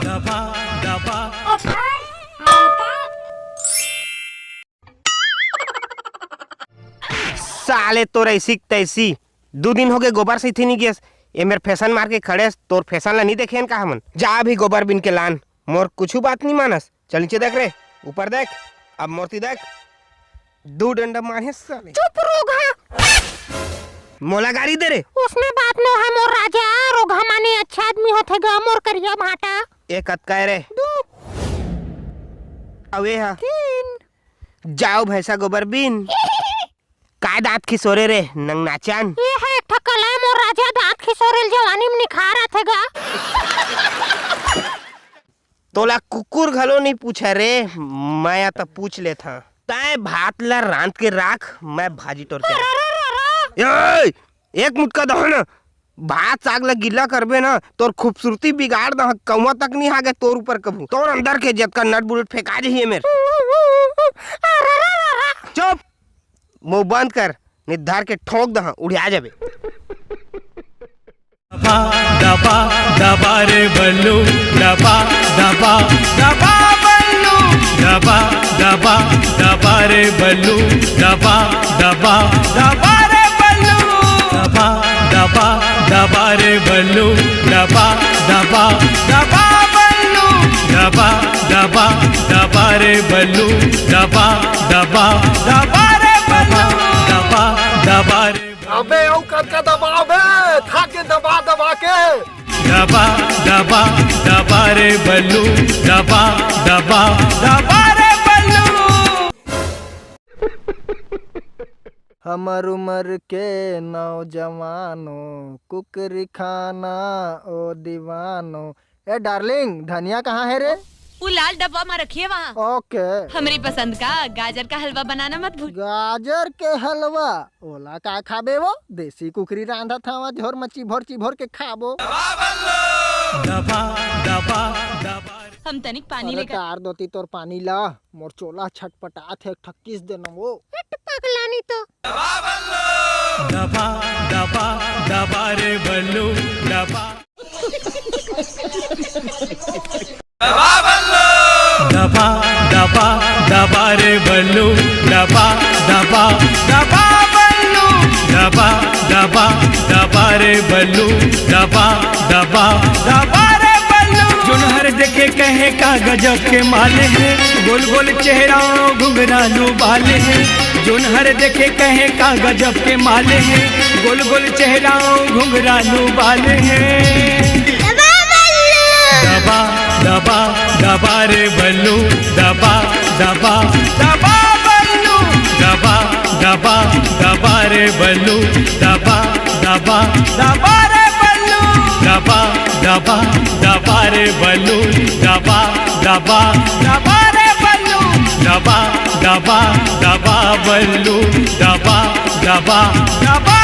दबा दबा। साले तोर ऐसी तैसी 2 दिन हो गए गोबर से थी नहीं गैस ये मेरे फैशन मार के खड़े तोर फैशन ला नहीं देखे का हमन जा भी गोबर बिन के लान मोर कुछ बात नहीं मानस चल नीचे देख रे ऊपर देख अब मूर्ति देख 2 डंडा मारे साले चुप रोगा मोला गाड़ी दे रे उसने बात नो है मोर राजा रोगा माने अच्छा आदमी होथे ग मोर करिया भाटा एक हत काय रे 2 अवे हा 3 जाओ भैंसा गोबर बिन काय दांत खिसोरे रे नंग नाचान ये है एक ठकला मोर राजा दांत खिसोरेल जवानी में निखार आथे गा तोला कुकुर घलो नहीं पूछा रे मैं या तो पूछ ले था ताए भात ला रांत के राख मैं भाजी तोड़ के एक मुटका दो ना भात साग ला गिल्ला करबे ना तोर खूबसूरती बिगाड़ द कौवा तक नहीं आगे तोर ऊपर कभू तोर अंदर के जत का नट बुलेट फेंका दे मेरे चुप मुंह बंद कर निर्धार के ठोक दहा उड़िया जाबे दबा दबा दबा रे बल्लू दबा दबा दबा बल्लू दबा दबा दबा रे बल्लू दबा दबा दबा रे बल्लू दबा दबा दबा रे बल्लू दबा दबा दबा बल्लू दबा दबा दबा रे बल्लू दबा दबा दबा रे बल्लू दबा दबा रे अबे ओ कटका दबा बे थाके दबा दबा के दबा दबा दबा रे बल्लू दबा दबा दबा रे बल्लू। हमर उम्र के नौजवानों कुकरी खाना ओ दीवानो ए डार्लिंग धनिया कहाँ है रे वो लाल डब्बा में रखिए वहाँ। ओके हमारी पसंद का गाजर का हलवा बनाना मत भूल। गाजर के हलवा ओला का खाबे वो देसी कुकरी रांधा था झोर मची भोर के खाबो दबा दबा दबा हम तनिक पानी अरे लेकर तार दोती तोर पानी ला मोर चोला छटपटात है ठक्कीस देना वो पगलानी तो दबा दबा दबा रे बल्लू दबा दबा दबा दबा रे बल्लू दबा दबा दबा बल्लू दबा दबा दबा रे बल्लू दबा दबा दबा रे बल्लू जोनहर देखे कहे का गजब के माले हैं गोल गोल चेहरा घुंघरालू बाले हैं जोनहर देखे कहे का गजब के माले हैं गोल गोल चेहरा घुंघरालू बाले हैं दबा दबा दबा रे बल्लू दबा दबा दबा बल्लू दबा दबा दबा रे बल्लू दबा दबा दबा रे बल्लू दबा दबा दबा रे बल्लू दबा दबा दबा रे बल्लू दबा दबा दबा बल्लू दबा दबा दबा